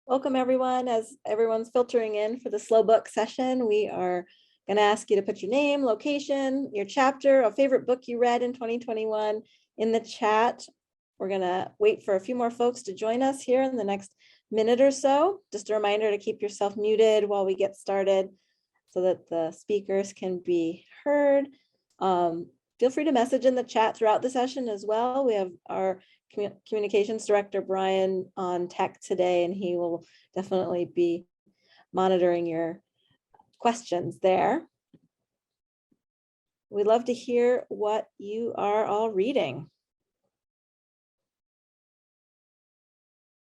Welcome everyone. As everyone's filtering in for the slow book session, we are going to ask you to put your name, location, your chapter, a favorite book you read in 2021 in the chat. We're going to wait for a few more folks to join us here in the next minute or so. Just a reminder to keep yourself muted while we get started so that the speakers can be heard. Feel free to message in the chat throughout the session as well. We have our communications director, Brian, on tech today, and he will definitely be monitoring your questions there. We'd love to hear what you are all reading.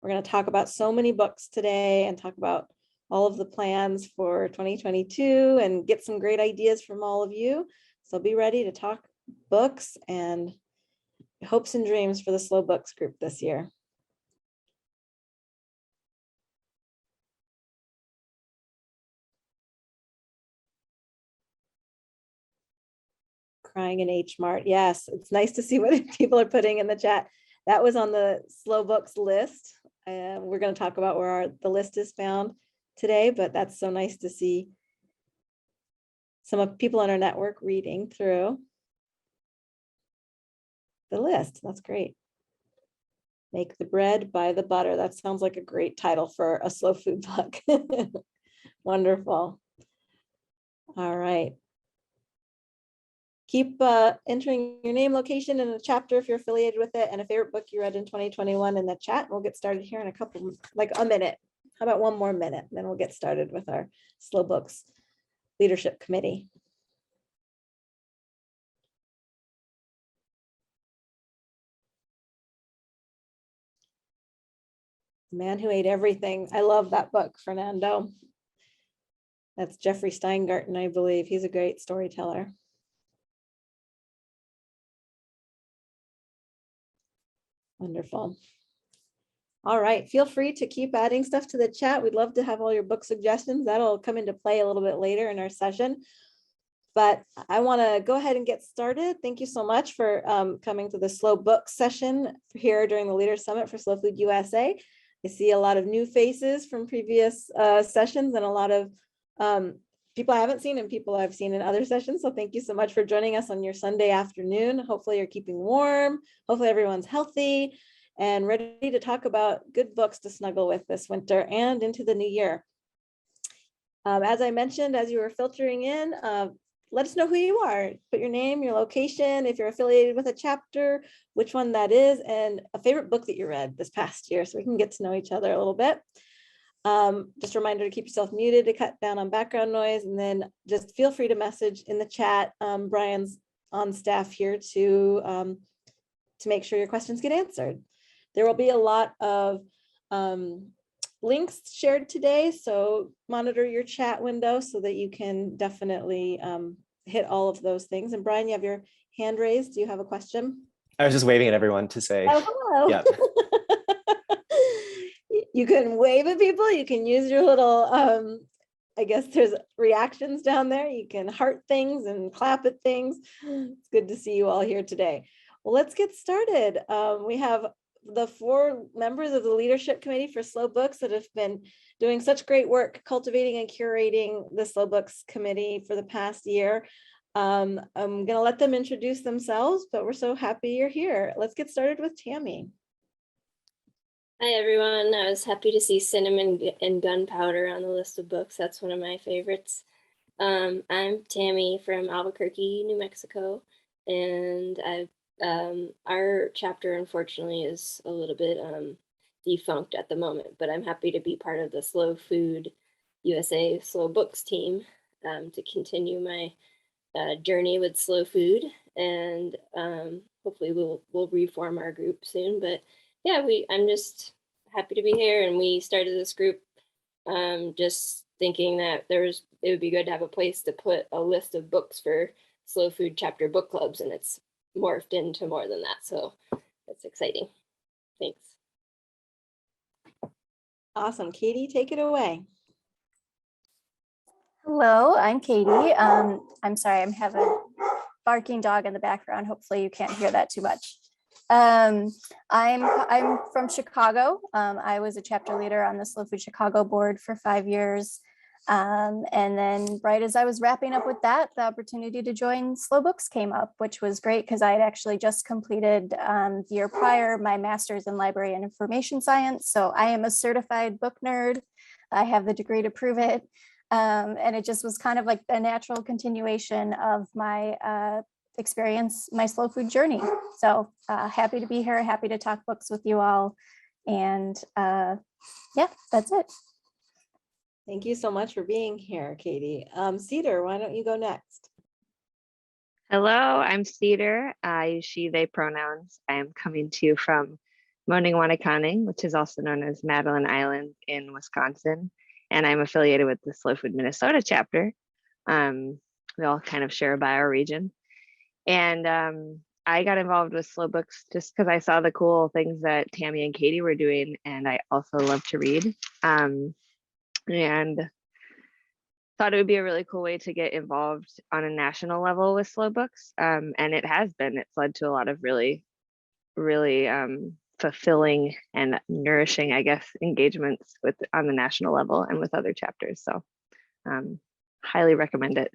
We're going to talk about so many books today and talk about all of the plans for 2022 and get some great ideas from all of you. So be ready to talk books and hopes and dreams for the Slow Books group this year. Crying in H Mart. Yes, it's nice to see what people are putting in the chat. That was on the Slow Books list. We're going to talk about where the list is found today, but that's so nice to see some of people on our network reading through the list. That's great. Make the bread, buy the butter. That sounds like a great title for a slow food book. Wonderful. All right. Keep entering your name, location, and a chapter if you're affiliated with it, and a favorite book you read in 2021 in the chat. We'll get started here in a couple, like a minute. How about one more minute? Then we'll get started with our Slow Books Leadership Committee. The Man Who Ate Everything. I love that book, Fernando. That's Jeffrey Steingarten, I believe. He's a great storyteller. Wonderful. All right, feel free to keep adding stuff to the chat. We'd love to have all your book suggestions. That'll come into play a little bit later in our session. But I want to go ahead and get started. Thank you so much for coming to the Slow Book session here during the Leaders Summit for Slow Food USA. I see a lot of new faces from previous sessions and a lot of people I haven't seen and people I've seen in other sessions. So thank you so much for joining us on your Sunday afternoon. Hopefully you're keeping warm. Hopefully everyone's healthy and ready to talk about good books to snuggle with this winter and into the new year. As I mentioned, as you were filtering in, let us know who you are. Put your name, your location, if you're affiliated with a chapter, which one that is, and a favorite book that you read this past year so we can get to know each other a little bit. Just a reminder to keep yourself muted to cut down on background noise, and then just feel free to message in the chat. Brian's on staff here to make sure your questions get answered. There will be a lot of links shared today, so monitor your chat window so that you can definitely hit all of those things. And Brian, you have your hand raised. Do you have a question? I was just waving at everyone to say, oh, hello. Yeah. You can wave at people. You can use your little, I guess there's reactions down there. You can heart things and clap at things. It's good to see you all here today. Well, let's get started. We have the 4 members of the Leadership Committee for Slow Books that have been doing such great work cultivating and curating the Slow Books Committee for the past year. I'm going to let them introduce themselves, but we're so happy you're here. Let's get started with Tammy. Hi, everyone. I was happy to see Cinnamon and Gunpowder on the list of books. That's one of my favorites. I'm Tammy from Albuquerque, New Mexico, and our chapter, unfortunately, is a little bit defunct at the moment, but I'm happy to be part of the Slow Food USA Slow Books team to continue my journey with slow food, and hopefully we'll reform our group soon. But yeah, I'm just happy to be here, and we started this group just thinking that it would be good to have a place to put a list of books for slow food chapter book clubs, and it's morphed into more than that, so that's exciting. Thanks. Awesome. Katie, take it away. Hello, I'm Katie. I'm sorry, I have a barking dog in the background. Hopefully you can't hear that too much. I'm from Chicago. I was a chapter leader on the Slow Food Chicago board for 5 years. And then right as I was wrapping up with that, the opportunity to join Slow Books came up, which was great because I had actually just completed the year prior my master's in library and information science. So I am a certified book nerd. I have the degree to prove it. And it just was kind of like a natural continuation of my experience, my slow food journey. So happy to be here, happy to talk books with you all. And yeah, that's it. Thank you so much for being here, Katie. Cedar, why don't you go next? Hello, I'm Cedar. I use she, they pronouns. I am coming to you from Moaning Wanakaning, which is also known as Madeline Island in Wisconsin. And I'm affiliated with the Slow Food Minnesota chapter. We all kind of share a bioregion. And I got involved with Slow Books just because I saw the cool things that Tammy and Katie were doing. And I also love to read. And thought it would be a really cool way to get involved on a national level with Slow Books. And it has been. It's led to a lot of really, really fulfilling and nourishing, I guess, engagements with on the national level and with other chapters. So highly recommend it.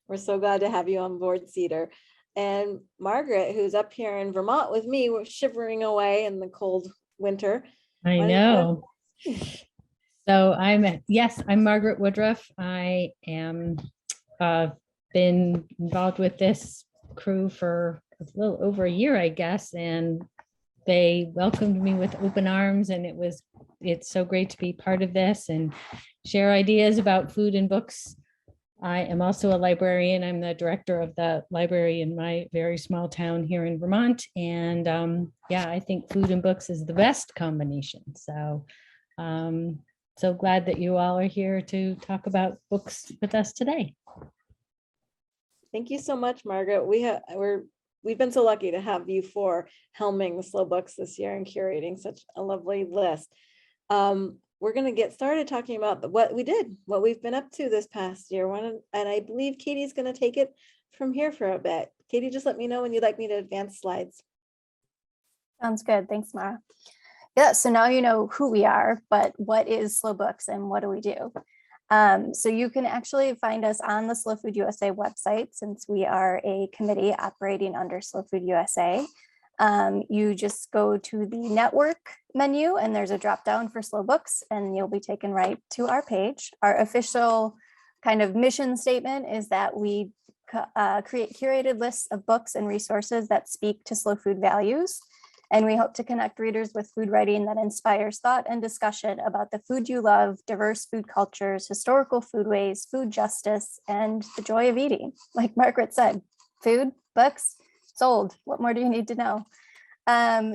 We're so glad to have you on board, Cedar. And Margaret, who's up here in Vermont with me, we're shivering away in the cold winter. I know. So I'm Margaret Woodruff. I am been involved with this crew for a little over a year, I guess, and they welcomed me with open arms, and it's so great to be part of this and share ideas about food and books. I am also a librarian. I'm the director of the library in my very small town here in Vermont. And I think food and books is the best combination. So so glad that you all are here to talk about books with us today. Thank you so much, Margaret. We've been so lucky to have you for helming the Slow Books this year and curating such a lovely list. We're going to get started talking about what we've been up to this past year. And I believe Katie's going to take it from here for a bit. Katie, just let me know when you'd like me to advance slides. Sounds good. Thanks, Mara. Yeah, so now you know who we are, but what is Slow Books and what do we do? So you can actually find us on the Slow Food USA website, since we are a committee operating under Slow Food USA. You just go to the network menu and there's a drop down for Slow Books and you'll be taken right to our page. Our official kind of mission statement is that we create curated lists of books and resources that speak to slow food values. And we hope to connect readers with food writing that inspires thought and discussion about the food you love, diverse food cultures, historical foodways, food justice, and the joy of eating. Like Margaret said, food, books, sold. What more do you need to know?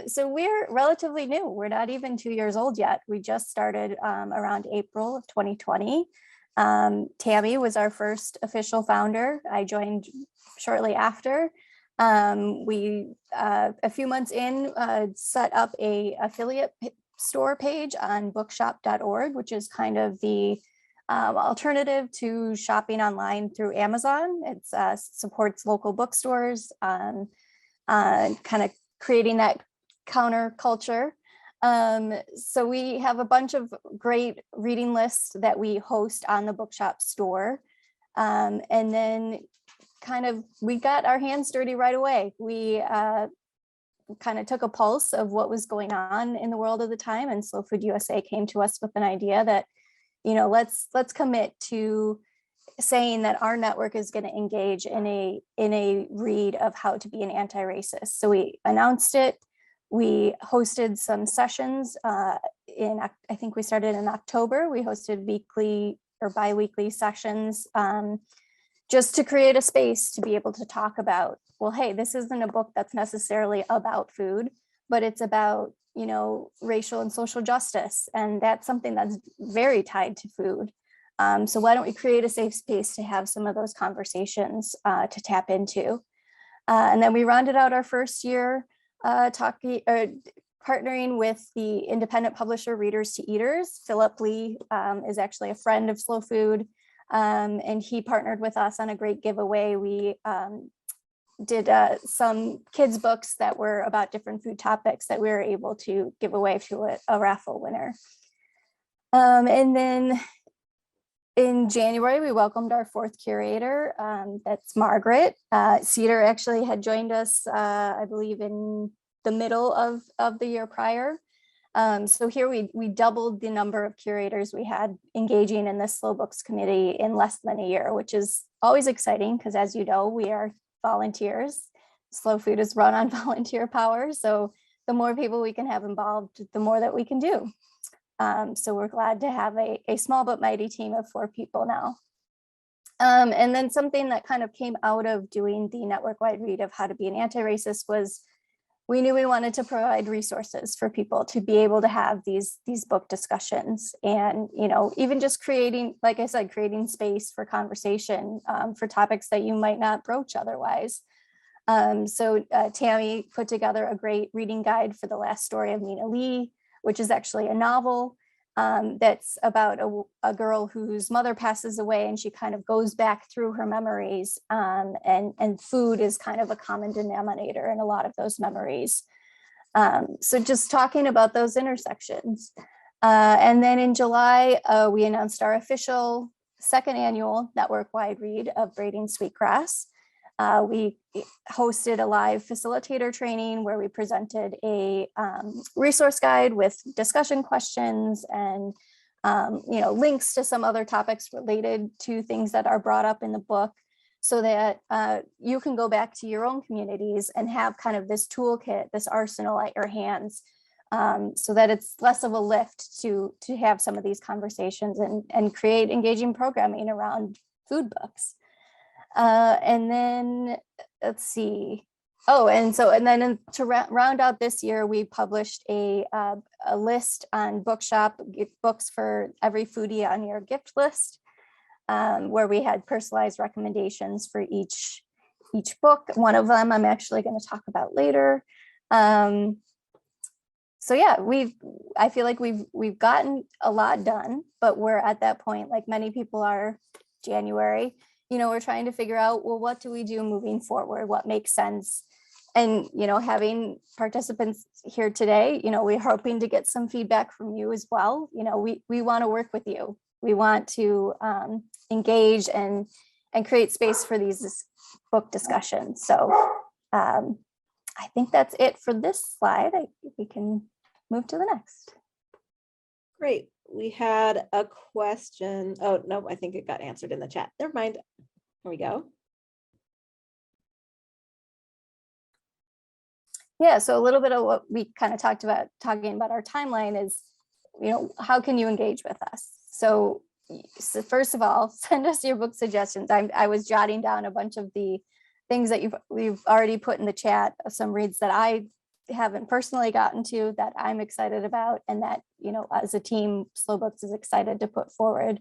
So we're relatively new. We're not even 2 years old yet. We just started around April of 2020. Tammy was our first official founder. I joined shortly after. We a few months in set up a affiliate store page on bookshop.org, which is kind of the alternative to shopping online through Amazon. It supports local bookstores, kind of creating that counter culture. So we have a bunch of great reading lists that we host on the bookshop store. And then we got our hands dirty right away. We kind of took a pulse of what was going on in the world at the time, and Slow Food USA came to us with an idea that, let's commit to saying that our network is going to engage in a read of how to be an anti-racist. So we announced it. We hosted some sessions I think we started in October. We hosted weekly or bi-weekly sessions just to create a space to be able to talk about, well, hey, this isn't a book that's necessarily about food, but it's about, racial and social justice. And that's something that's very tied to food. So why don't we create a safe space to have some of those conversations to tap into? And then we rounded out our first year partnering with the independent publisher Readers to Eaters. Philip Lee is actually a friend of Slow Food. And he partnered with us on a great giveaway. We did some kids books that were about different food topics that we were able to give away to a raffle winner. And then in January, we welcomed our 4th curator. That's Margaret. Cedar actually had joined us, I believe, in the middle of the year prior. So here we doubled the number of curators we had engaging in the Slow Books Committee in less than a year, which is always exciting because, as you know, we are volunteers. Slow food is run on volunteer power. So the more people we can have involved, the more that we can do. So we're glad to have a small but mighty team of 4 people now. And then something that kind of came out of doing the network-wide read of how to be an anti-racist was we knew we wanted to provide resources for people to be able to have these book discussions, and even just creating, like I said, creating space for conversation for topics that you might not broach otherwise. So Tammy put together a great reading guide for The Last Story of Nina Lee, which is actually a novel that's about a girl whose mother passes away, and she kind of goes back through her memories, and food is kind of a common denominator in a lot of those memories. So just talking about those intersections. And then in July, we announced our official 2nd annual network-wide read of Braiding Sweetgrass. We hosted a live facilitator training where we presented a resource guide with discussion questions and links to some other topics related to things that are brought up in the book, so that you can go back to your own communities and have kind of this toolkit, this arsenal at your hands, so that it's less of a lift to have some of these conversations and create engaging programming around food books. And then let's see. Oh, and then to round out this year, we published a list on Bookshop, books for every foodie on your gift list, where we had personalized recommendations for each book. One of them I'm actually going to talk about later. So yeah, I feel like we've gotten a lot done, but we're at that point, like many people are, January. We're trying to figure out, well, what do we do moving forward? What makes sense? And, having participants here today, we're hoping to get some feedback from you as well. We want to work with you. We want to engage and create space for these book discussions. So I think that's it for this slide. We can move to the next. Great. We had a question. Oh, no, I think it got answered in the chat. Never mind. Here we go. Yeah, so a little bit of what we kind of talking about our timeline is, how can you engage with us? So first of all, send us your book suggestions. I was jotting down a bunch of the things that we've already put in the chat, some reads that I haven't personally gotten to that I'm excited about, and that, as a team, Slow Books is excited to put forward.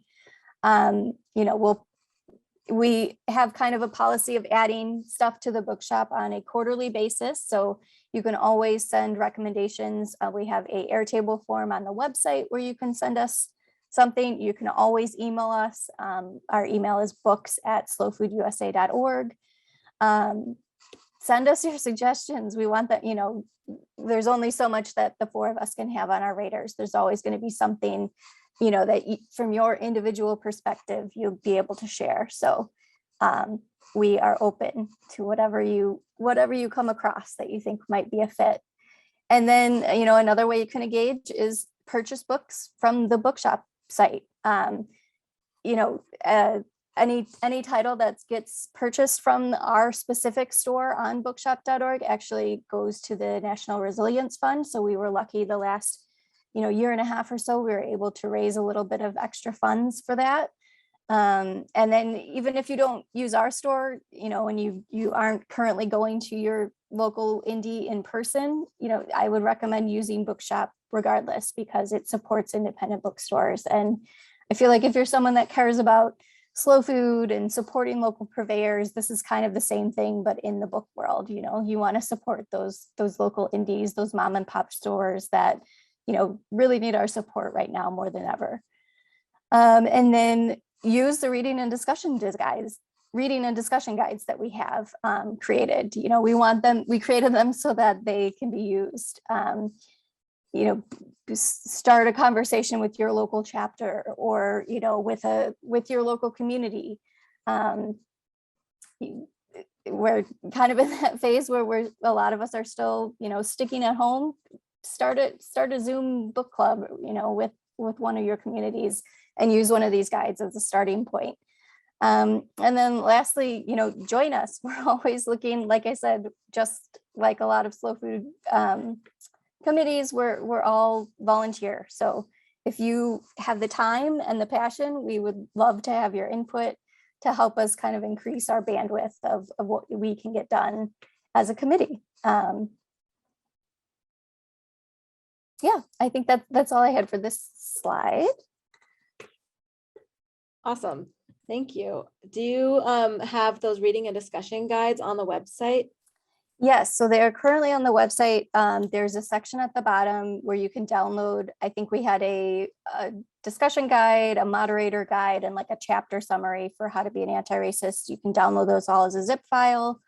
We have kind of a policy of adding stuff to the bookshop on a quarterly basis. So you can always send recommendations. We have a Airtable form on the website where you can send us something. You can always email us. Our email is books@slowfoodusa.org. Send us your suggestions. We want that, there's only so much that the 4 of us can have on our radars. There's always going to be something, that from your individual perspective, you'll be able to share. So we are open to whatever you come across that you think might be a fit. And then, another way you can engage is purchase books from the bookshop site. Any title that gets purchased from our specific store on bookshop.org actually goes to the National Resilience Fund. So we were lucky the last year and a half or so, we were able to raise a little bit of extra funds for that. And then even if you don't use our store, and you aren't currently going to your local indie in person, I would recommend using Bookshop regardless, because it supports independent bookstores. And I feel like if you're someone that cares about slow food and supporting local purveyors, this is kind of the same thing, but in the book world. You want to support those local indies, those mom and pop stores that really need our support right now more than ever. And then use the reading and discussion reading and discussion guides that we have created. You know, we created them so that they can be used. You know, start a conversation with your local chapter, or, you know, with your local community. We're kind of in that phase where a lot of us are still, you know, sticking at home. Start a Zoom book club, you know, with one of your communities, and use one of these guides as a starting point. And then lastly, you know, join us. We're always looking, like I said, just like a lot of slow food committees, we're all volunteer. So if you have the time and the passion, we would love to have your input to help us kind of increase our bandwidth of what we can get done as a committee. Yeah, I think that's all I had for this slide. Awesome. Thank you. Do you have those reading and discussion guides on the website? Yes, so they are currently on the website. There's a section at the bottom where you can download. I think we had a discussion guide, a moderator guide, and like a chapter summary for how to be an anti-racist. You can download those all as a zip file.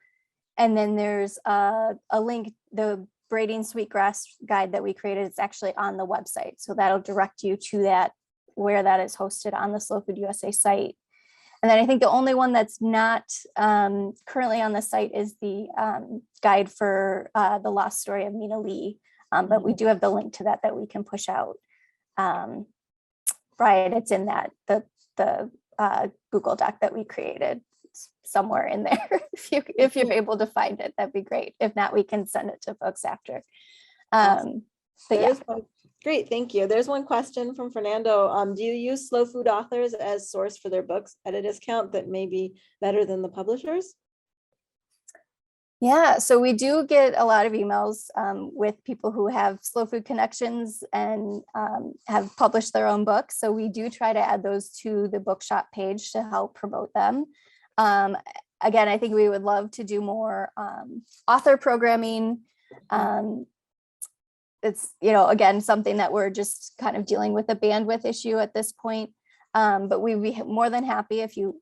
And then there's a link, the braiding sweetgrass guide that we created. It's actually on the website. So that'll direct you to that, where that is hosted on the Slow Food USA site. And then I think the only one that's not currently on the site is the guide for the lost story of Mina Lee. But we do have the link to that we can push out. Brian, it's in that the Google Doc that we created. It's somewhere in there. If you're able to find it, that'd be great. If not, we can send it to folks after. Awesome. But yeah. Great, thank you. There's one question from Fernando. Do you use slow food authors as source for their books at a discount that may be better than the publishers? Yeah, so we do get a lot of emails with people who have slow food connections and have published their own books. So we do try to add those to the bookshop page to help promote them. Again, I think we would love to do more author programming. It's, you know, again, something that we're just kind of dealing with a bandwidth issue at this point. But we'd be more than happy if you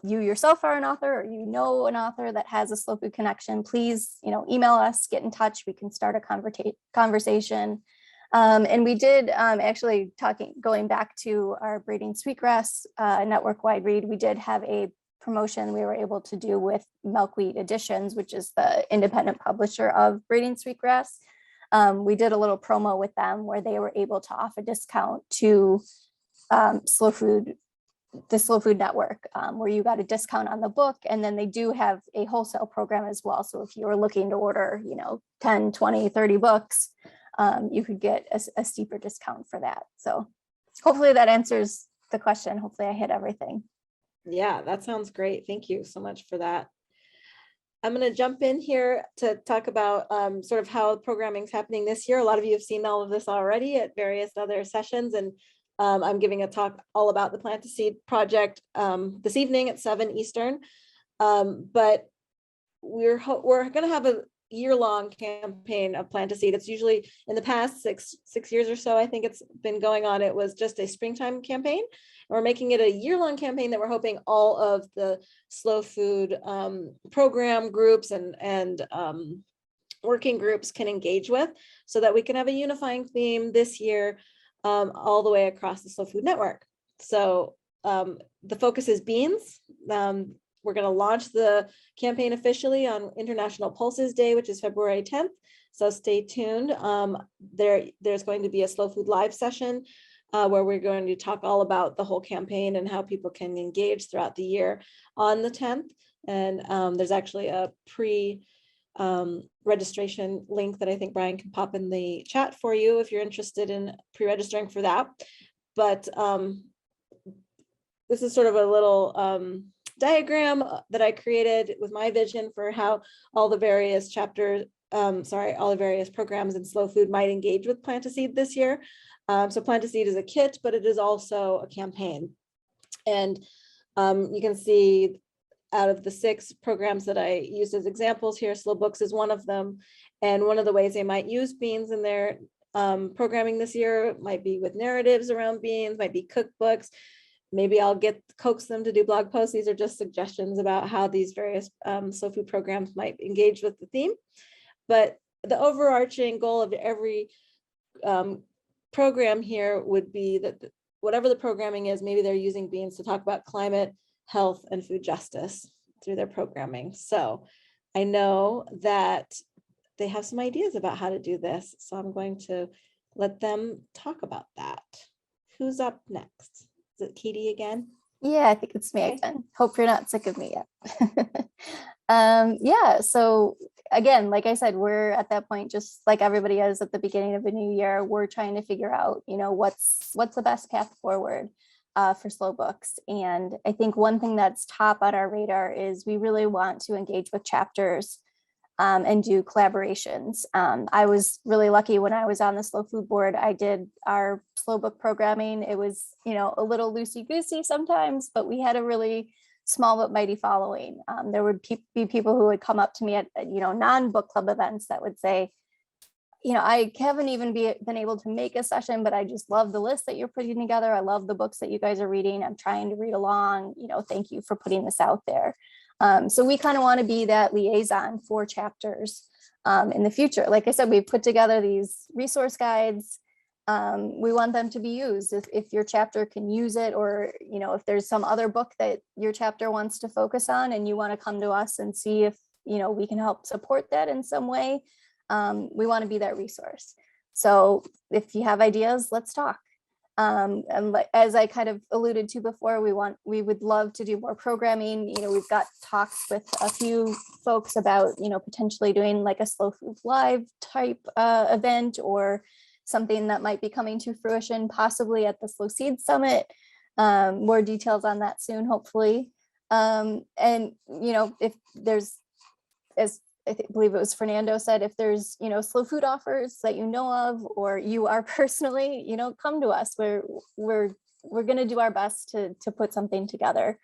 yourself are an author, or you know an author that has a slow food connection, please, you know, email us, get in touch. We can start a conversation. And we did actually going back to our Braiding Sweetgrass network wide read, we did have a promotion we were able to do with Milkweed Editions, which is the independent publisher of Braiding Sweetgrass. We did a little promo with them where they were able to offer discount to the Slow Food Network, where you got a discount on the book. And then they do have a wholesale program as well. So if you were looking to order, you know, 10, 20, 30 books, you could get a steeper discount for that. So hopefully that answers the question. Hopefully I hit everything. Yeah, that sounds great. Thank you so much for that. I'm going to jump in here to talk about sort of how programming is happening this year. A lot of you have seen all of this already at various other sessions, and I'm giving a talk all about the Plant a Seed project this evening at 7 Eastern. But we're going to have a year-long campaign of Plant a Seed. It's usually in the past six years or so, I think it's been going on. It was just a springtime campaign. We're making it a year-long campaign that we're hoping all of the slow food program groups and working groups can engage with, so that we can have a unifying theme this year all the way across the Slow Food Network. So the focus is beans. We're going to launch the campaign officially on International Pulses Day, which is February 10th. So stay tuned. There's going to be a Slow Food Live session where we're going to talk all about the whole campaign and how people can engage throughout the year on the 10th. And there's actually a registration link that I think Brian can pop in the chat for you if you're interested in pre-registering for that. But this is sort of a little diagram that I created with my vision for how all the various all the various programs in slow food might engage with Plant a Seed this year. So Plant a Seed is a kit, but it is also a campaign. And you can see out of the 6 programs that I used as examples here, Slow Books is one of them. And one of the ways they might use beans in their programming this year might be with narratives around beans, might be cookbooks, maybe I'll coax them to do blog posts. These are just suggestions about how these various slow food programs might engage with the theme. But the overarching goal of every program here would be that whatever the programming is, maybe they're using beans to talk about climate, health, and food justice through their programming. So I know that they have some ideas about how to do this. So I'm going to let them talk about that. Who's up next? Is it Katie again? Yeah, I think it's me Okay. again. Hope you're not sick of me yet. Yeah, so again, like I said, we're at that point, just like everybody is at the beginning of a new year, we're trying to figure out, what's the best path forward for slow books. And I think one thing that's top on our radar is we really want to engage with chapters and do collaborations. I was really lucky when I was on the Slow Food Board. I did our slow book programming. It was, a little loosey-goosey sometimes, but we had a really small but mighty following. There would be people who would come up to me at, non-book club events that would say, I haven't even been able to make a session, but I just love the list that you're putting together. I love the books that you guys are reading. I'm trying to read along, thank you for putting this out there. So we kind of want to be that liaison for chapters in the future. Like I said, we've put together these resource guides. We want them to be used if your chapter can use it, or if there's some other book that your chapter wants to focus on and you want to come to us and see if we can help support that in some way. We want to be that resource. So if you have ideas, let's talk. And as I kind of alluded to before, we would love to do more programming. We've got talks with a few folks about, potentially doing like a Slow Food Live type event, or something that might be coming to fruition, possibly at the Slow Seed Summit. More details on that soon, hopefully. And, if there's, as believe it was Fernando said, if there's, slow food offers that you know of, or you are personally, come to us. We're going to do our best to put something together.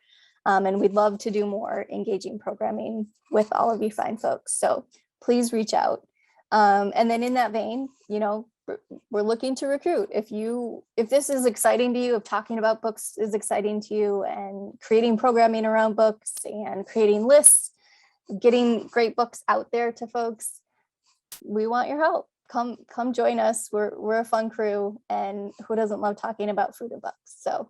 And we'd love to do more engaging programming with all of you fine folks. So please reach out. And then in that vein, we're looking to recruit. If this is exciting to you, if talking about books is exciting to you, and creating programming around books and creating lists, getting great books out there to folks, we want your help. Come join us. We're a fun crew, and who doesn't love talking about food and books? So,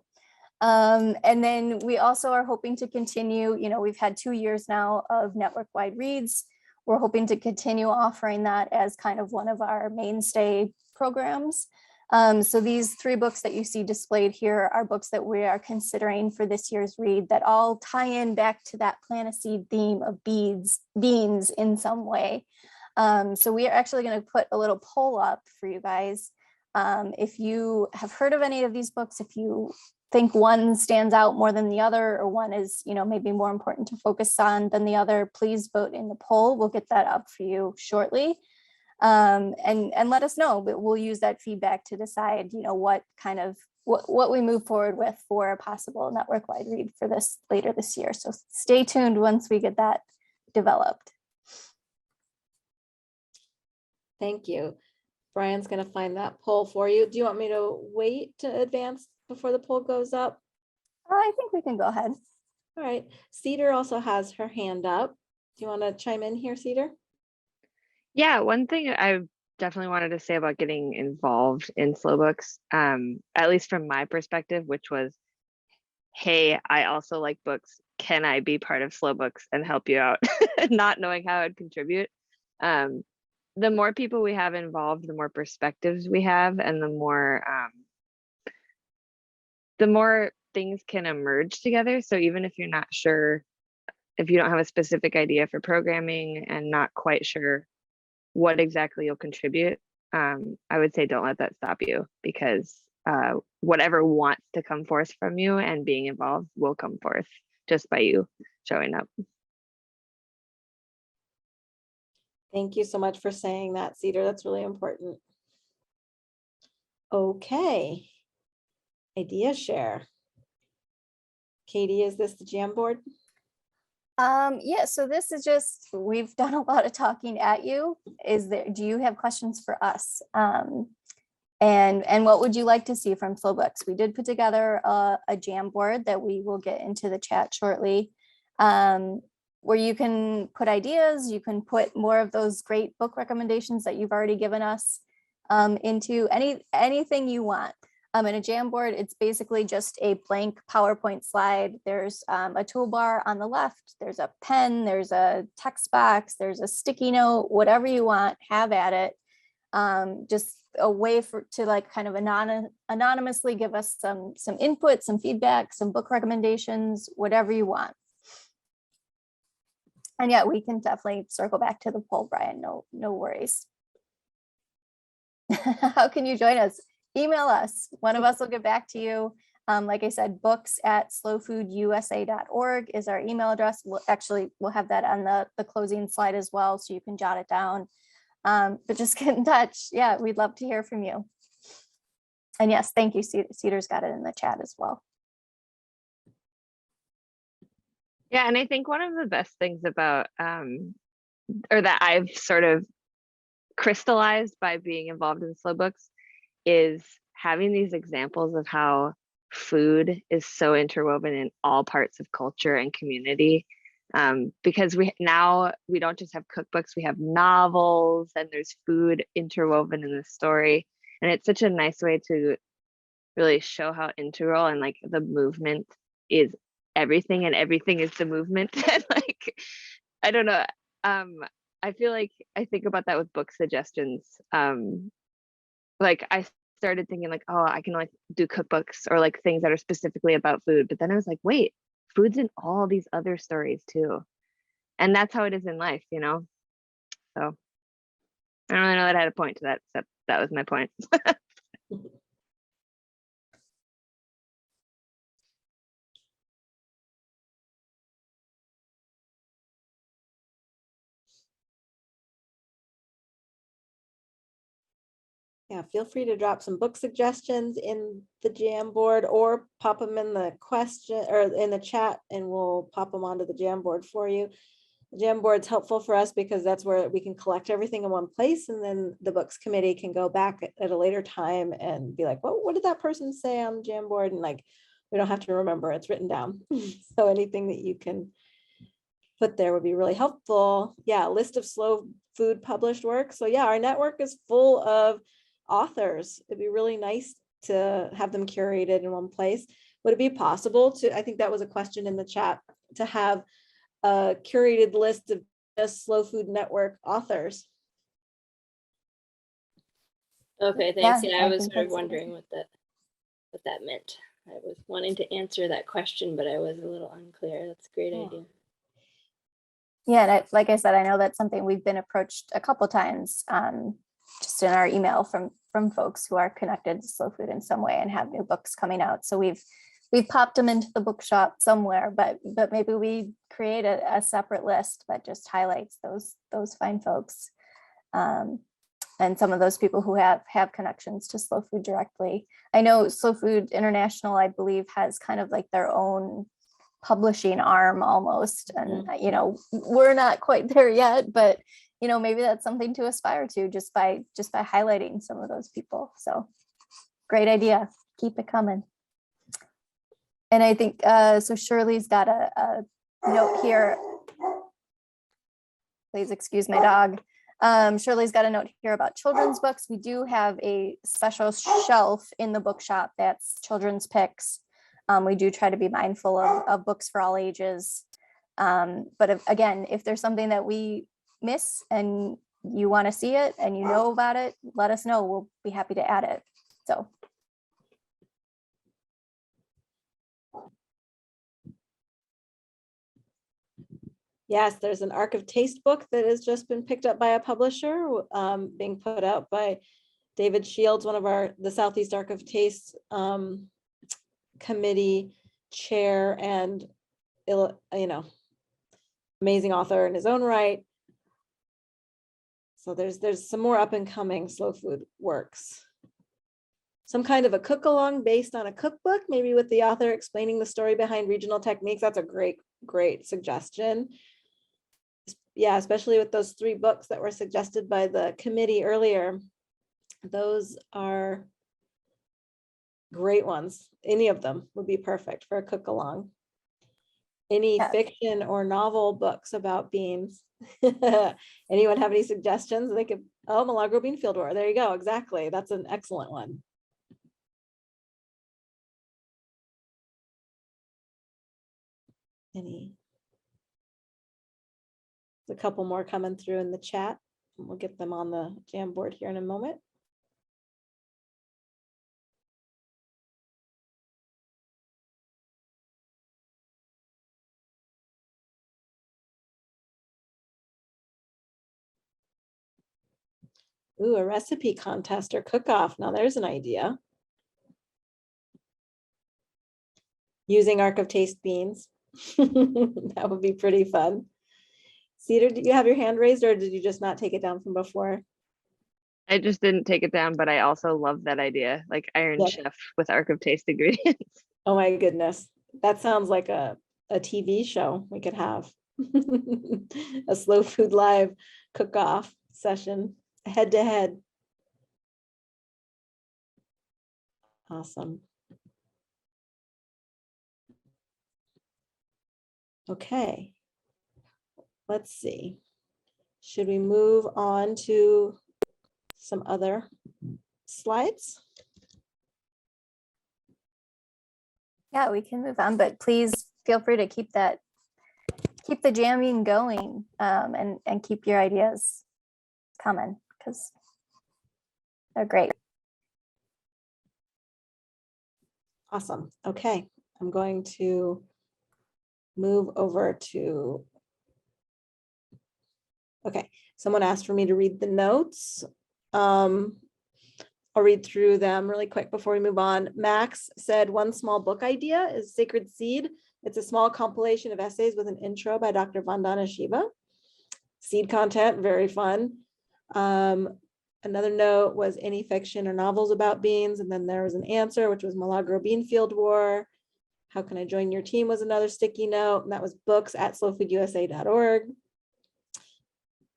and then we also are hoping to continue, we've had 2 years now of network-wide reads. We're hoping to continue offering that as kind of one of our mainstay programs. So these 3 books that you see displayed here are books that we are considering for this year's read that all tie in back to that plant a seed theme of beans in some way. So we are actually going to put a little poll up for you guys. If you have heard of any of these books, if you think one stands out more than the other, or one is, maybe more important to focus on than the other, please vote in the poll. We'll get that up for you shortly. And let us know, but we'll use that feedback to decide, what we move forward with for a possible network-wide read for this later this year. So stay tuned once we get that developed. Thank you. Brian's going to find that poll for you. Do you want me to wait to advance before the poll goes up? I think we can go ahead. All right. Cedar also has her hand up. Do you want to chime in here, Cedar? Yeah, one thing I definitely wanted to say about getting involved in slow books, at least from my perspective, which was, hey, I also like books. Can I be part of slow books and help you out? Not knowing how I'd contribute. The more people we have involved, the more perspectives we have, and the more things can emerge together. So even if you're not sure, if you don't have a specific idea for programming and not quite sure what exactly you'll contribute, I would say don't let that stop you, because whatever wants to come forth from you and being involved will come forth just by you showing up. Thank you so much for saying that, Cedar. That's really important. Okay. Idea share. Katie, is this the Jamboard? Yeah, so this is just, we've done a lot of talking at you. Do you have questions for us? And what would you like to see from Slow Books? We did put together a jam board that we will get into the chat shortly, where you can put ideas, you can put more of those great book recommendations that you've already given us into anything you want. In a jam board, it's basically just a blank PowerPoint slide. There's a toolbar on the left, there's a pen, there's a text box, there's a sticky note, whatever you want, have at it. Just a way to like kind of anonymously give us some input, some feedback, some book recommendations, whatever you want. And yeah, we can definitely circle back to the poll, Brian, no worries. How can you join us? Email us. One of us will get back to you. Like I said, books@slowfoodusa.org is our email address. We'll have that on the closing slide as well, so you can jot it down. But just get in touch. Yeah, we'd love to hear from you. And yes, thank you. Cedar's got it in the chat as well. Yeah, and I think one of the best things about, or that I've sort of crystallized by being involved in Slow Books, is having these examples of how food is so interwoven in all parts of culture and community. Because we don't just have cookbooks, we have novels, and there's food interwoven in the story. And it's such a nice way to really show how integral and like the movement is everything, and everything is the movement. And like, I don't know. I feel like I think about that with book suggestions. Like I started thinking like, oh, I can like do cookbooks or like things that are specifically about food. But then I was like, wait, food's in all these other stories too. And that's how it is in life, you know? So I don't really know that I had a point to that, except that was my point. Yeah, feel free to drop some book suggestions in the Jamboard or pop them in the question or in the chat, and we'll pop them onto the Jamboard for you. The Jamboard's helpful for us because that's where we can collect everything in one place, and then the books committee can go back at a later time and be like, well, what did that person say on the Jamboard? And like, we don't have to remember, it's written down. So anything that you can put there would be really helpful. Yeah, a list of slow food published works. So yeah, our network is full of authors. It'd be really nice to have them curated in one place. Would it be possible to, I think that was a question in the chat, to have a curated list of just Slow Food Network authors? Okay, thanks. Yeah, Yeah, I I was think sort of that's wondering what that meant. I was wanting to answer that question, but I was a little unclear. That's a great idea. Yeah, and like I said, I know that's something we've been approached a couple times, just in our email from folks who are connected to Slow Food in some way and have new books coming out. So we've popped them into the bookshop somewhere, but maybe we create a separate list that just highlights those fine folks, and some of those people who have connections to Slow Food directly. I know Slow Food International, I believe, has kind of like their own publishing arm almost, and you know, we're not quite there yet, but you know, maybe that's something to aspire to just by highlighting some of those people. So great idea, keep it coming. And I think so Shirley's got a note here. Please excuse my dog. Shirley's got a note here about children's books. We do have a special shelf in the bookshop that's children's picks. We do try to be mindful of books for all ages. But again, if there's something that we miss and you want to see it and you know about it, let us know. We'll be happy to add it. So. Yes, there's an Arc of Taste book that has just been picked up by a publisher, being put out by David Shields, one of the Southeast Arc of Taste committee chair, and you know, amazing author in his own right. So there's some more up and coming slow food works. Some kind of a cook along based on a cookbook, maybe with the author explaining the story behind regional techniques. That's a great suggestion. Yeah, especially with those 3 books that were suggested by the committee earlier. Those are great ones. Any of them would be perfect for a cook along. Any Yeah. fiction or novel books about beans? Anyone have any suggestions? They could, oh, Milagro Bean Field War. There you go. Exactly. That's an excellent one. Any? There's a couple more coming through in the chat. We'll get them on the Jamboard here in a moment. Ooh, a recipe contest or cook-off. Now there's an idea. Using Arc of Taste beans. That would be pretty fun. Cedar, did you have your hand raised or did you just not take it down from before? I just didn't take it down, but I also love that idea, like Iron Yep. Chef with Arc of Taste ingredients. Oh my goodness. That sounds like a TV show we could have. A Slow Food Live cook-off session, head to head. Awesome. Okay. Let's see. Should we move on to some other slides? Yeah, we can move on, but please feel free to keep the jamming going, and keep your ideas coming because they're great. Awesome. Okay. I'm going to move over to, okay. Someone asked for me to read the notes. I'll read through them really quick before we move on. Max said one small book idea is Sacred Seed. It's a small compilation of essays with an intro by Dr. Vandana Shiva. Seed content, very fun. Another note was any fiction or novels about beans. And then there was an answer, which was Milagro Bean Field War. How can I join your team was another sticky note. And that was books@slowfoodusa.org.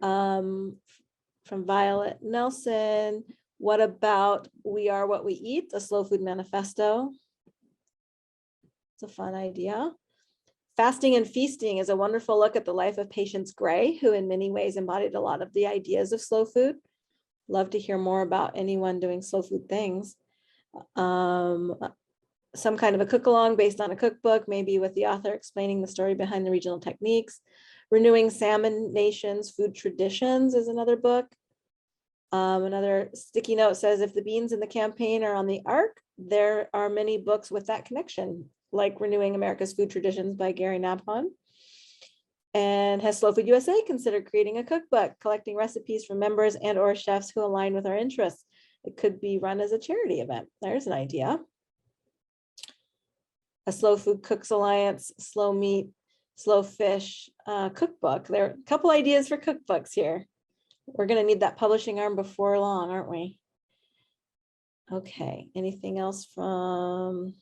From Violet Nelson, what about We Are What We Eat, a Slow Food Manifesto? It's a fun idea. Fasting and Feasting is a wonderful look at the life of Patience Gray, who in many ways embodied a lot of the ideas of slow food. Love to hear more about anyone doing slow food things. Some kind of a cook along based on a cookbook, maybe with the author explaining the story behind the regional techniques. Renewing Salmon Nation's Food Traditions is another book. Another sticky note says, if the beans in the campaign are on the arc, there are many books with that connection, like Renewing America's Food Traditions by Gary Nabhan. And has Slow Food USA considered creating a cookbook, collecting recipes from members and or chefs who align with our interests? It could be run as a charity event. There's an idea. A Slow Food Cooks Alliance, Slow Meat, Slow Fish cookbook. There are a couple ideas for cookbooks here. We're going to need that publishing arm before long, aren't we? Okay, anything else from?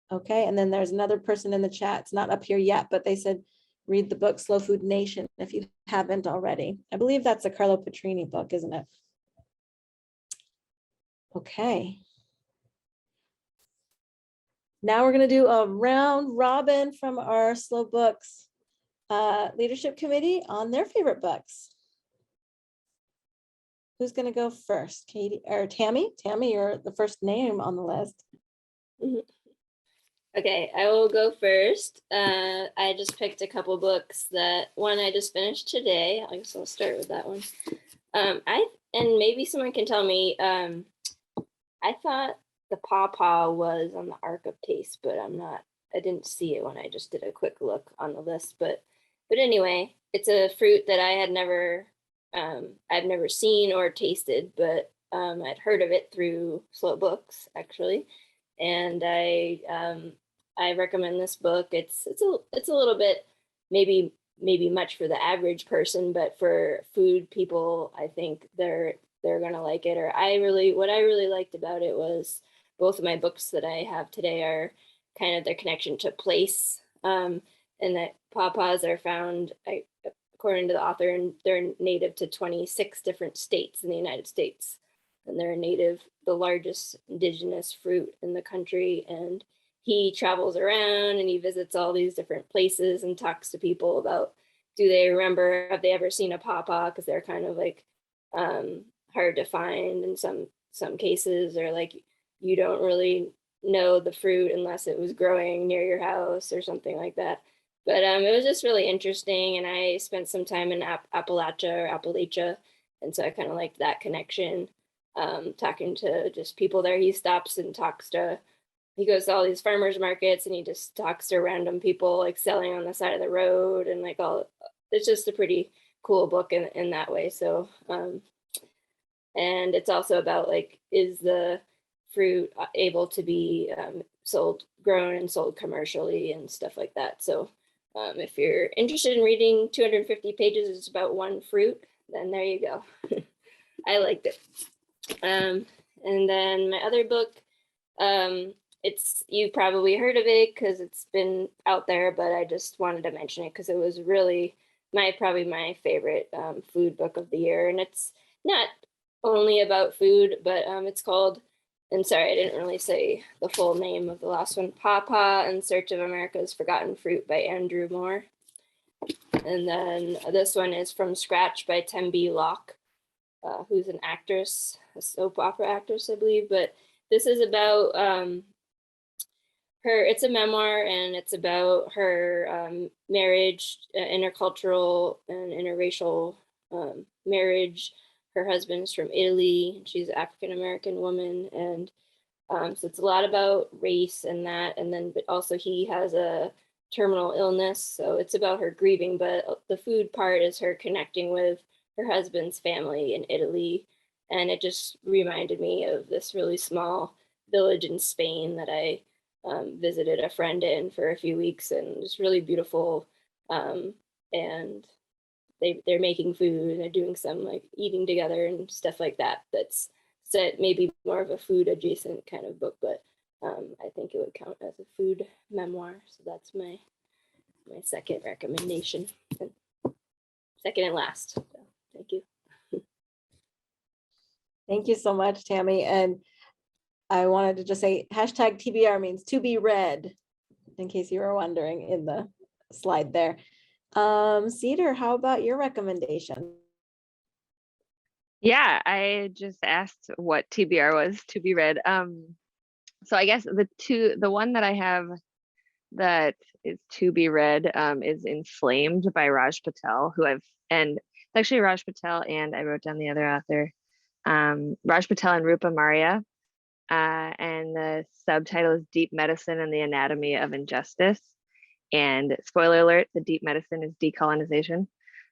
Okay, and then there's another person in the chat. It's not up here yet, but they said, read the book Slow Food Nation if you haven't already. I believe that's a Carlo Petrini book, isn't it? Okay. Now we're going to do a round robin from our Slow Books Leadership Committee on their favorite books. Who's going to go first? Katie or Tammy? Tammy, you're the first name on the list. Okay, I will go first. I just picked a couple books. That one I just finished today. I guess I'll start with that one. And maybe someone can tell me. I thought the pawpaw was on the Arc of Taste, but I didn't see it when I just did a quick look on the list. But anyway, it's a fruit that I had I've never seen or tasted, but I'd heard of it through Slow Books actually, and I recommend this book. It's a little bit maybe much for the average person, but for food people, I think they're gonna like it. Or what I really liked about it was both of my books that I have today are kind of their connection to place, and that pawpaws are found, according to the author, and they're native to 26 different states in the United States. and they're the largest indigenous fruit in the country. And he travels around and he visits all these different places and talks to people about, do they remember, have they ever seen a pawpaw? Because they're kind of like hard to find in some cases, or like you don't really know the fruit unless it was growing near your house or something like that. But it was just really interesting, and I spent some time in Appalachia, and so I kind of liked that connection. Talking to just people there, he stops and he goes to all these farmers markets, and he just talks to random people like selling on the side of the road, and like it's just a pretty cool book in that way. So, and it's also about like, is the fruit able to be grown and sold commercially and stuff like that. So if you're interested in reading 250 pages, it's about one fruit, then there you go. I liked it. And then my other book, you probably heard of it because it's been out there, but I just wanted to mention it because it was really probably my favorite food book of the year. And it's not only about food, but it's called, and sorry, I didn't really say the full name of the last one, Pawpaw in Search of America's Forgotten Fruit by Andrew Moore. And then this one is From Scratch by Tembi Locke, who's an actress, a soap opera actress, I believe. But this is about it's a memoir, and it's about her marriage, intercultural and interracial marriage. Her husband's from Italy. She's an African-American woman. And so it's a lot about race and that. And then, but also he has a terminal illness. So it's about her grieving, but the food part is her connecting with her husband's family in Italy. And it just reminded me of this really small village in Spain that I visited a friend in for a few weeks, and it was really beautiful. And they're making food, and they're doing some like eating together and stuff like that. That's set maybe more of a food adjacent kind of book, but I think it would count as a food memoir. So that's my second recommendation, second and last. So, thank you. Thank you so much, Tammy. And I wanted to just say hashtag TBR means to be read, in case you were wondering in the slide there. Cedar, how about your recommendation? Yeah, I just asked what TBR was, to be read. So I guess the one that I have that is to be read is Inflamed by Raj Patel, and it's actually Raj Patel, and I wrote down the other author, Raj Patel and Rupa Maria. And the subtitle is Deep Medicine and the Anatomy of Injustice. And spoiler alert, the deep medicine is decolonization.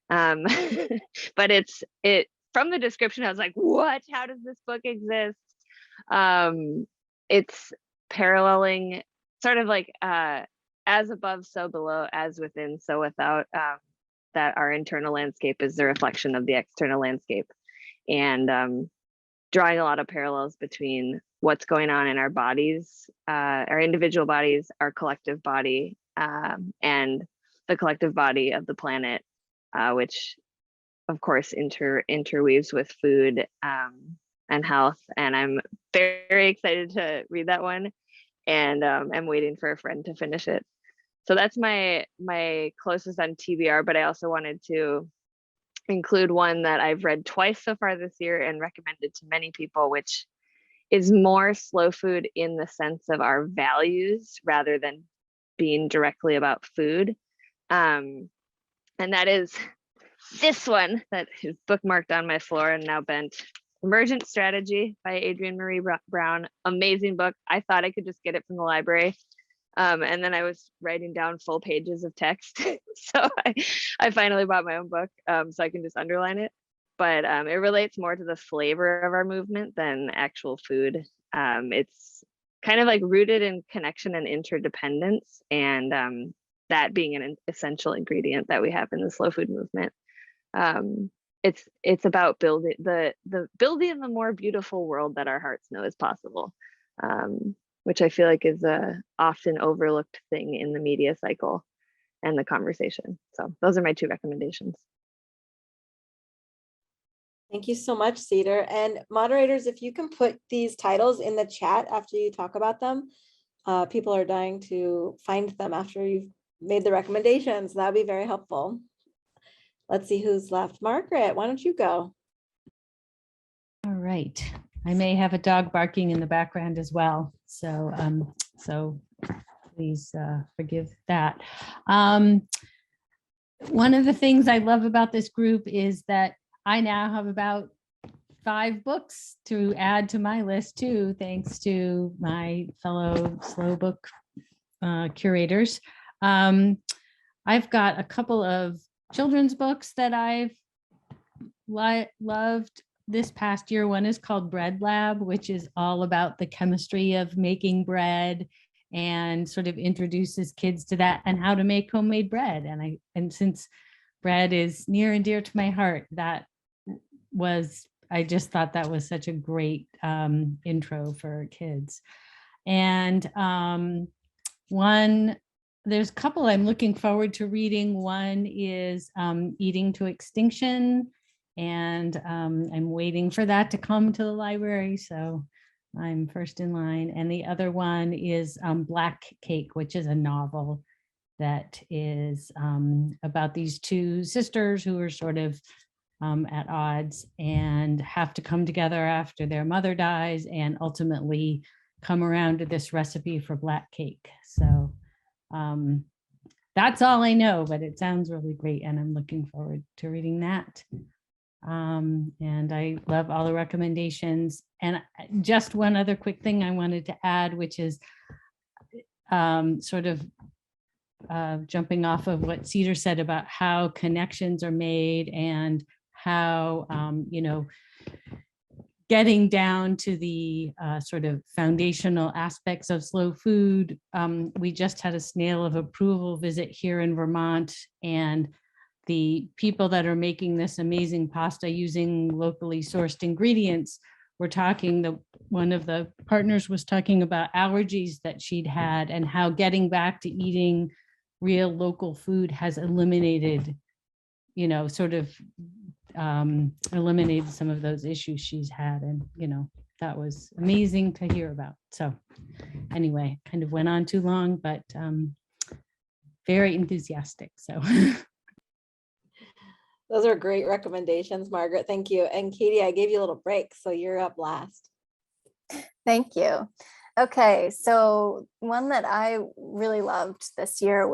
But it from the description, I was like, what? How does this book exist? It's paralleling sort of like as above, so below, as within, so without, that our internal landscape is the reflection of the external landscape. And drawing a lot of parallels between what's going on in our bodies, our individual bodies, our collective body, and the collective body of the planet, which of course interweaves with food and health. And I'm very excited to read that one, and I'm waiting for a friend to finish it. So that's my closest on TBR, but I also wanted to include one that I've read twice so far this year and recommended to many people, which is more slow food in the sense of our values rather than being directly about food. And that is this one that is bookmarked on my floor and now bent. Emergent Strategy by Adrienne Marie Brown. Amazing book. I thought I could just get it from the library. And then I was writing down full pages of text. So I finally bought my own book so I can just underline it. But it relates more to the flavor of our movement than actual food. It's kind of like rooted in connection and interdependence, and that being an essential ingredient that we have in the slow food movement. It's about building building the more beautiful world that our hearts know is possible. Which I feel like is a often overlooked thing in the media cycle and the conversation. So those are my two recommendations. Thank you so much, Cedar. And moderators, if you can put these titles in the chat after you talk about them, people are dying to find them after you've made the recommendations. That'd be very helpful. Let's see who's left. Margaret, why don't you go? All right. I may have a dog barking in the background as well. So, so please forgive that. One of the things I love about this group is that I now have about 5 books to add to my list too, thanks to my fellow slow book curators. I've got a couple of children's books that I've loved this past year. One is called Bread Lab, which is all about the chemistry of making bread and sort of introduces kids to that and how to make homemade bread. And since bread is near and dear to my heart, I just thought that was such a great intro for kids. And there's a couple I'm looking forward to reading. One is Eating to Extinction, and I'm waiting for that to come to the library, so I'm first in line. And the other one is Black Cake, which is a novel that is about these 2 sisters who are sort of at odds and have to come together after their mother dies and ultimately come around to this recipe for black cake. So that's all I know, but it sounds really great and I'm looking forward to reading that. And I love all the recommendations. And just one other quick thing I wanted to add, which is sort of jumping off of what Cedar said about how connections are made and how, getting down to the sort of foundational aspects of slow food. We just had a snail of approval visit here in Vermont, and the people that are making this amazing pasta using locally sourced ingredients were talking, one of the partners was talking about allergies that she'd had and how getting back to eating real local food has eliminated, sort of eliminated some of those issues she's had. And, that was amazing to hear about. So anyway, kind of went on too long, but very enthusiastic. So. Those are great recommendations, Margaret. Thank you. And Katie, I gave you a little break, so you're up last. Thank you. Okay, so one that I really loved this year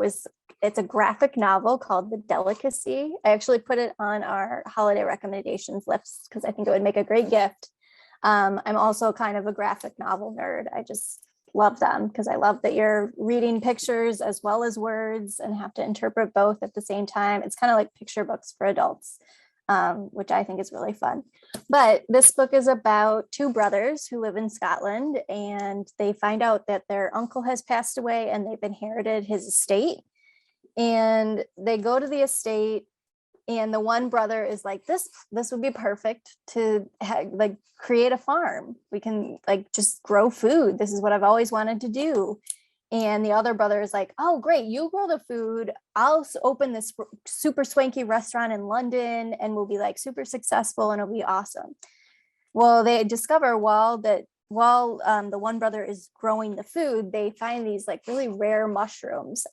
it's a graphic novel called The Delicacy. I actually put it on our holiday recommendations list because I think it would make a great gift. I'm also kind of a graphic novel nerd. I just love them because I love that you're reading pictures as well as words and have to interpret both at the same time. It's kind of like picture books for adults, which I think is really fun. But this book is about 2 brothers who live in Scotland, and they find out that their uncle has passed away and they've inherited his estate. And they go to the estate, and the one brother is like, this would be perfect to create a farm. We can just grow food. This is what I've always wanted to do. And the other brother is like, oh, great, you grow the food. I'll open this super swanky restaurant in London and we'll be super successful and it'll be awesome. Well, they discover while the one brother is growing the food, they find these really rare mushrooms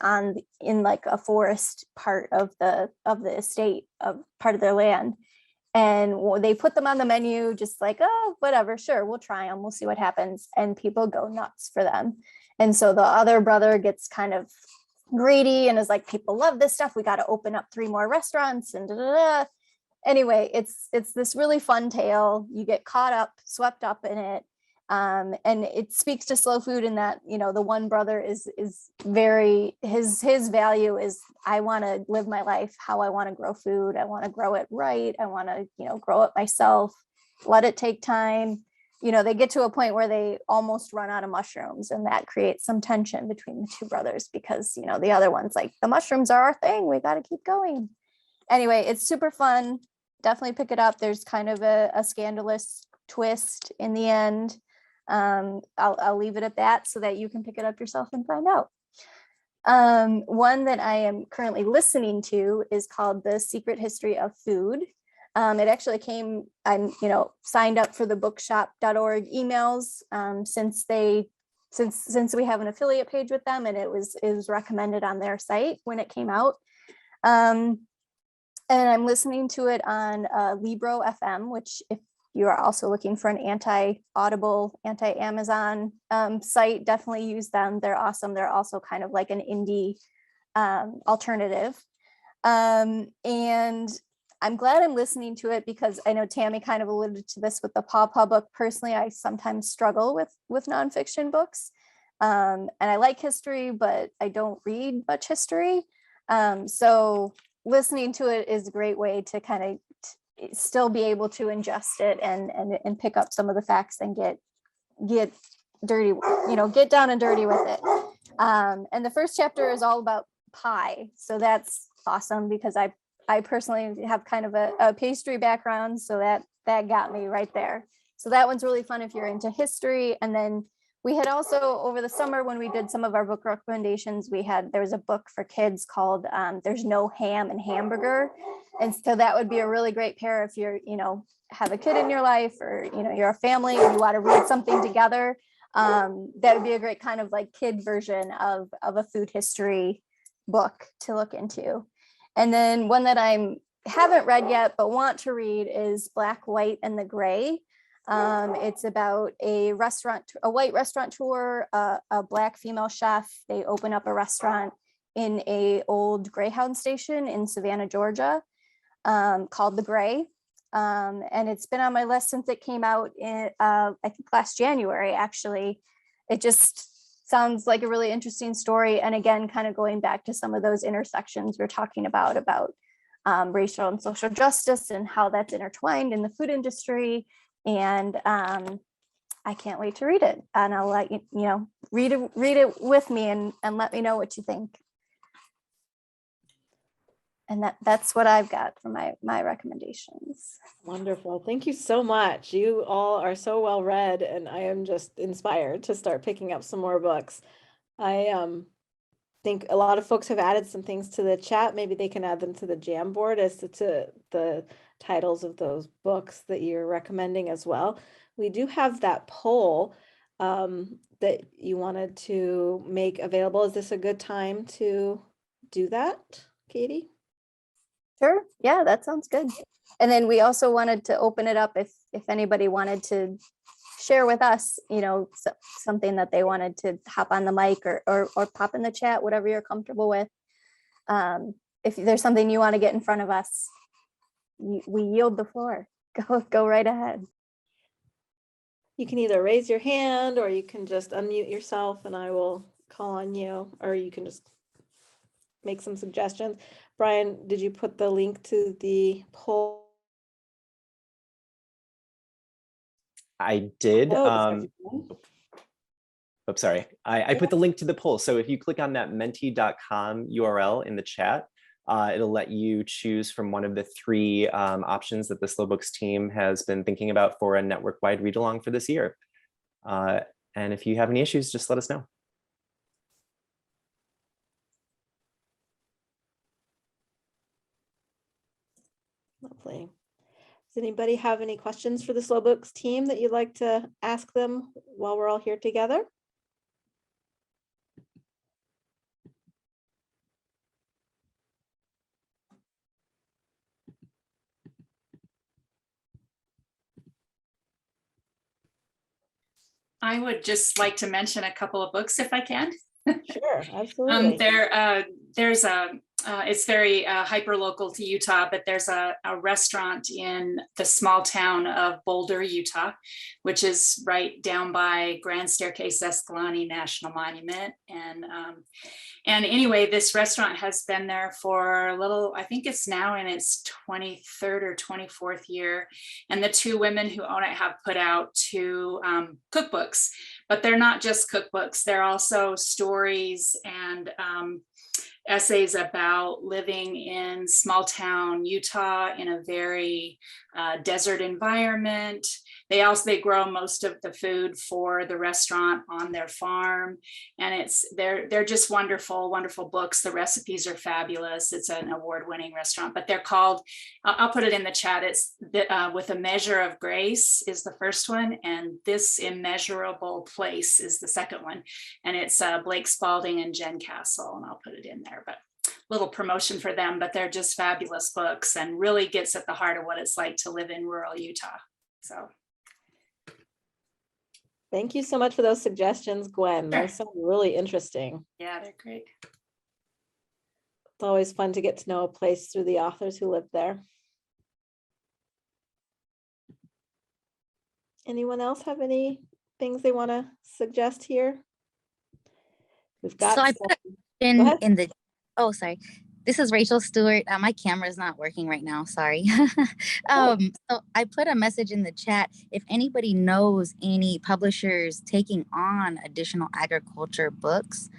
in a forest part of the estate, of part of their land. And they put them on the menu, just oh, whatever, sure, we'll try them, we'll see what happens. And people go nuts for them. And so the other brother gets kind of greedy and is like, people love this stuff, we got to open up 3 more restaurants and Anyway, it's this really fun tale. You get swept up in it. And it speaks to slow food in that, the one brother is very, his value is, I want to live my life how I want to grow food. I want to grow it right. I want to, grow it myself, let it take time. They get to a point where they almost run out of mushrooms, and that creates some tension between the 2 brothers because, the other one's like, the mushrooms are our thing, we got to keep going. Anyway, it's super fun. Definitely pick it up. There's kind of a scandalous twist in the end. I'll leave it at that so that you can pick it up yourself and find out. One that I am currently listening to is called The Secret History of Food. It actually came, I'm, signed up for the bookshop.org emails since we have an affiliate page with them, and it was recommended on their site when it came out. And I'm listening to it on Libro FM, which if you are also looking for an anti-Audible, anti-Amazon site, definitely use them. They're awesome. They're also kind of like an indie alternative. And I'm glad I'm listening to it because I know Tammy kind of alluded to this with the Pawpaw book. Personally, I sometimes struggle with nonfiction books. And I like history, but I don't read much history. So listening to it is a great way to kind of still be able to ingest it and pick up some of the facts and get dirty, get down and dirty with it. And the first chapter is all about pie. So that's awesome because I personally have kind of a pastry background. So that got me right there. So that one's really fun if you're into history. And then we had also over the summer when we did some of our book recommendations, there was a book for kids called There's No Ham and Hamburger. And so that would be a really great pair if you're, have a kid in your life or, you're a family and you want to read something together. That would be a great kind of like kid version of a food history book to look into. And then one that I haven't read yet, but want to read is Black, White, and the Gray. It's about a white restaurateur, a Black female chef. They open up a restaurant in a old Greyhound station in Savannah, Georgia, called The Gray. And it's been on my list since it came out in, I think last January, actually. It just sounds like a really interesting story. And again, kind of going back to some of those intersections we're talking about racial and social justice and how that's intertwined in the food industry. And I can't wait to read it. And I'll let you, read it with me and let me know what you think. And that's what I've got for my recommendations. Wonderful. Thank you so much. You all are so well read, and I am just inspired to start picking up some more books. I think a lot of folks have added some things to the chat. Maybe they can add them to the Jamboard as to the titles of those books that you're recommending as well. We do have that poll that you wanted to make available. Is this a good time to do that, Katie? Sure. Yeah, that sounds good. And then we also wanted to open it up if anybody wanted to share with us, something that they wanted to hop on the mic or pop in the chat, whatever you're comfortable with. If there's something you want to get in front of us, we yield the floor. Go right ahead. You can either raise your hand or you can just unmute yourself and I will call on you, or you can just make some suggestions. Brian, did you put the link to the poll? I did. Oh, Sorry. I put the link to the poll. So if you click on that menti.com URL in the chat, it'll let you choose from one of the three options that the Slow Books team has been thinking about for a network-wide read-along for this year. And if you have any issues, just let us know. Lovely. Does anybody have any questions for the Slow Books team that you'd like to ask them while we're all here together? I would just like to mention a couple of books if I can. Sure, absolutely. It's very hyper local to Utah, but there's a restaurant in the small town of Boulder, Utah, which is right down by Grand Staircase Escalante National Monument. And anyway, this restaurant has been there for I think it's now in its 23rd or 24th year. And the two women who own it have put out two cookbooks, but they're not just cookbooks. They're also stories and essays about living in small town Utah in a very desert environment. They grow most of the food for the restaurant on their farm, and they're just wonderful, wonderful books. The recipes are fabulous. It's an award-winning restaurant, but they're called, I'll put it in the chat. It's With a Measure of Grace is the first one, and This Immeasurable Place is the second one. And it's Blake Spalding and Jen Castle, and I'll put it in there, but little promotion for them, but they're just fabulous books and really gets at the heart of what it's like to live in rural Utah. So. Thank you so much for those suggestions, Gwen. Those sound really interesting. Yeah, they're great. It's always fun to get to know a place through the authors who live there. Anyone else have any things they want to suggest here? We've got. So I put it Go ahead. in the, oh, sorry. This is Rachel Stewart. My camera is not working right now. Sorry. So I put a message in the chat. If anybody knows any publishers taking on additional agriculture books,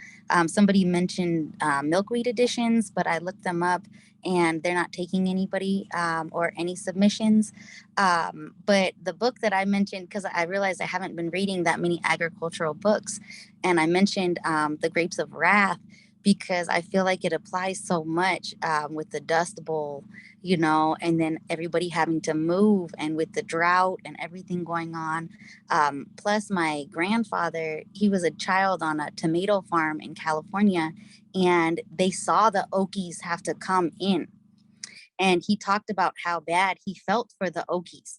somebody mentioned milkweed editions, but I looked them up and they're not taking anybody or any submissions. But the book that I mentioned, because I realized I haven't been reading that many agricultural books, and I mentioned The Grapes of Wrath, because I feel like it applies so much with the Dust Bowl, you know, and then everybody having to move and with the drought and everything going on. Plus my grandfather, he was a child on a tomato farm in California, and they saw the Okies have to come in. And he talked about how bad he felt for the Okies,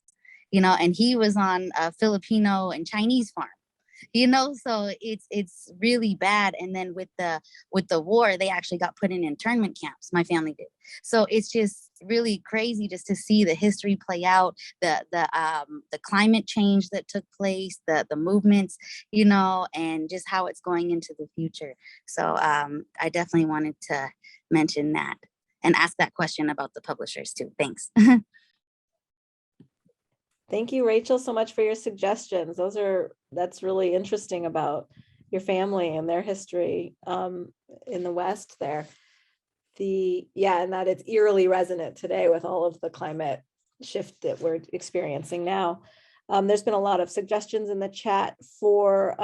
you know, and he was on a Filipino and Chinese farm. You know, so it's really bad. And then with the war, they actually got put in internment camps. My family did. So it's just really crazy just to see the history play out, the climate change that took place, the movements, you know, and just how it's going into the future. So I definitely wanted to mention that and ask that question about the publishers too. Thanks. Thank you, Rachel, so much for your suggestions. That's really interesting about your family and their history in the West there. And that it's eerily resonant today with all of the climate shift that we're experiencing now. There's been a lot of suggestions in the chat for,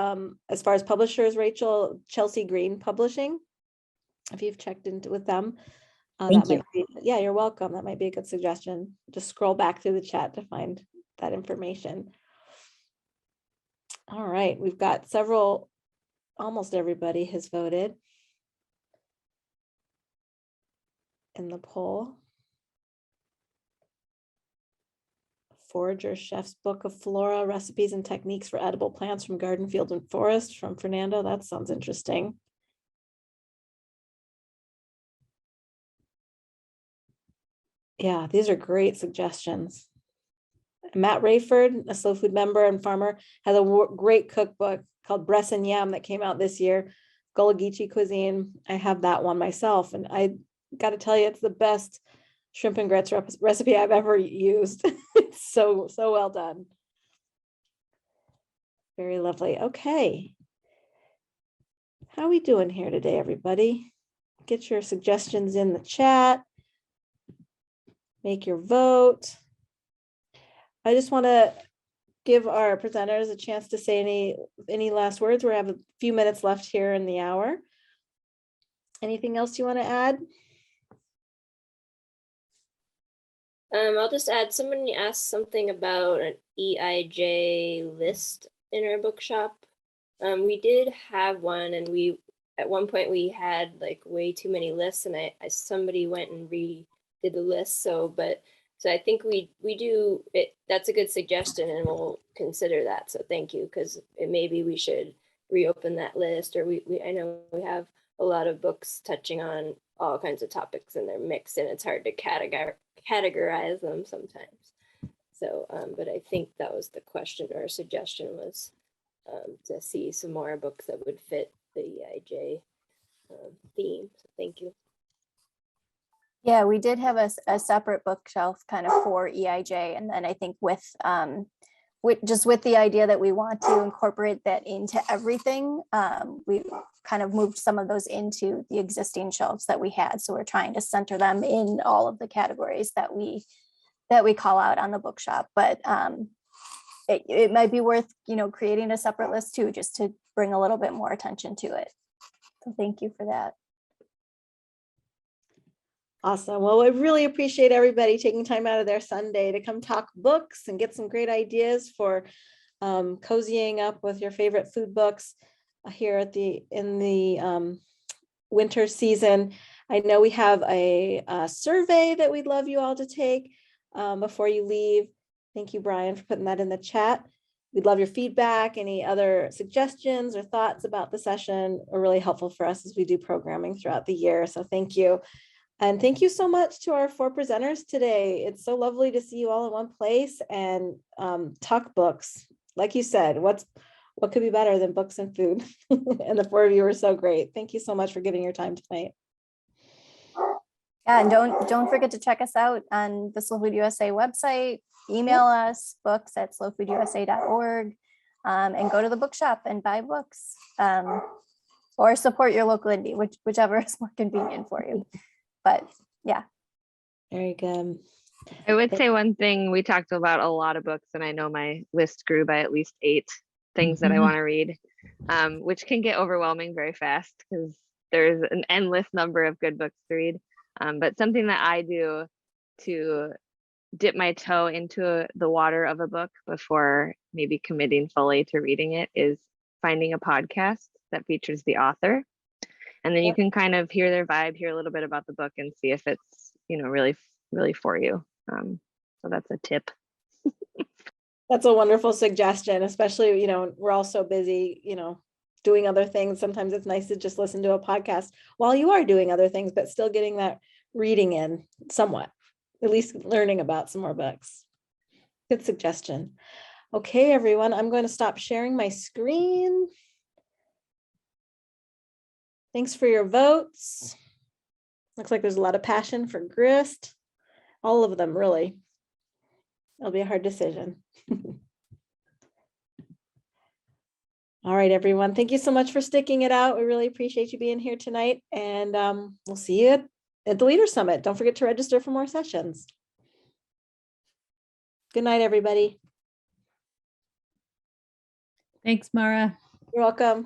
as far as publishers, Rachel, Chelsea Green Publishing, if you've checked into with them. Thank you. Yeah, you're welcome. That might be a good suggestion. Just scroll back through the chat to find that information. All right, we've got several, almost everybody has voted in the poll. Forager Chef's Book of Flora, Recipes and Techniques for Edible Plants from Garden, Field and Forest from Fernando. That sounds interesting. Yeah, these are great suggestions. Matt Rayford, a Slow Food member and farmer, has a great cookbook called Breast and Yam that came out this year, Gullah Geechee cuisine. I have that one myself, and I got to tell you, it's the best shrimp and grits recipe I've ever used. It's so well done. Very lovely. Okay. How are we doing here today, everybody? Get your suggestions in the chat. Make your vote. I just want to give our presenters a chance to say any last words. We have a few minutes left here in the hour. Anything else you want to add? I'll just add, somebody asked something about an EIJ list in our bookshop. We did have one, and at one point we had like way too many lists, and somebody went and redid the list. So I think we do it. That's a good suggestion, and we'll consider that. So thank you, because maybe we should reopen that list, or I know we have a lot of books touching on all kinds of topics, and they're mixed, and it's hard to categorize them sometimes. So, but I think that was the question or suggestion, was to see some more books that would fit the EIJ theme. So thank you. Yeah, we did have a separate bookshelf kind of for EIJ, and then I think with with the idea that we want to incorporate that into everything, we kind of moved some of those into the existing shelves that we had. So we're trying to center them in all of the categories that we call out on the bookshop. But it might be worth, creating a separate list too, just to bring a little bit more attention to it. So thank you for that. Awesome. Well, I really appreciate everybody taking time out of their Sunday to come talk books and get some great ideas for cozying up with your favorite food books here in the winter season. I know we have a survey that we'd love you all to take before you leave. Thank you, Brian, for putting that in the chat. We'd love your feedback. Any other suggestions or thoughts about the session are really helpful for us as we do programming throughout the year. So thank you. And thank you so much to our 4 presenters today. It's so lovely to see you all in one place and talk books. Like you said, what could be better than books and food? And the 4 of you were so great. Thank you so much for giving your time tonight. Yeah, and don't forget to check us out on the Slow Food USA website. Email us books@slowfoodusa.org, and go to the bookshop and buy books, or support your local indie, whichever is more convenient for you. But yeah. Very good. I would say one thing, we talked about a lot of books, and I know my list grew by at least 8 things that I want to read, which can get overwhelming very fast because there's an endless number of good books to read. But something that I do to dip my toe into the water of a book before maybe committing fully to reading it is finding a podcast that features the author. And then you can kind of hear their vibe, hear a little bit about the book, and see if it's, really, really for you. So that's a tip. That's a wonderful suggestion, especially, we're all so busy, doing other things. Sometimes it's nice to just listen to a podcast while you are doing other things, but still getting that reading in somewhat, at least learning about some more books. Good suggestion. Okay, everyone, I'm going to stop sharing my screen. Thanks for your votes. Looks like there's a lot of passion for grist. All of them, really. It'll be a hard decision. All right, everyone. Thank you so much for sticking it out. We really appreciate you being here tonight. And we'll see you at the Leader Summit. Don't forget to register for more sessions. Good night, everybody. Thanks, Mara. You're welcome.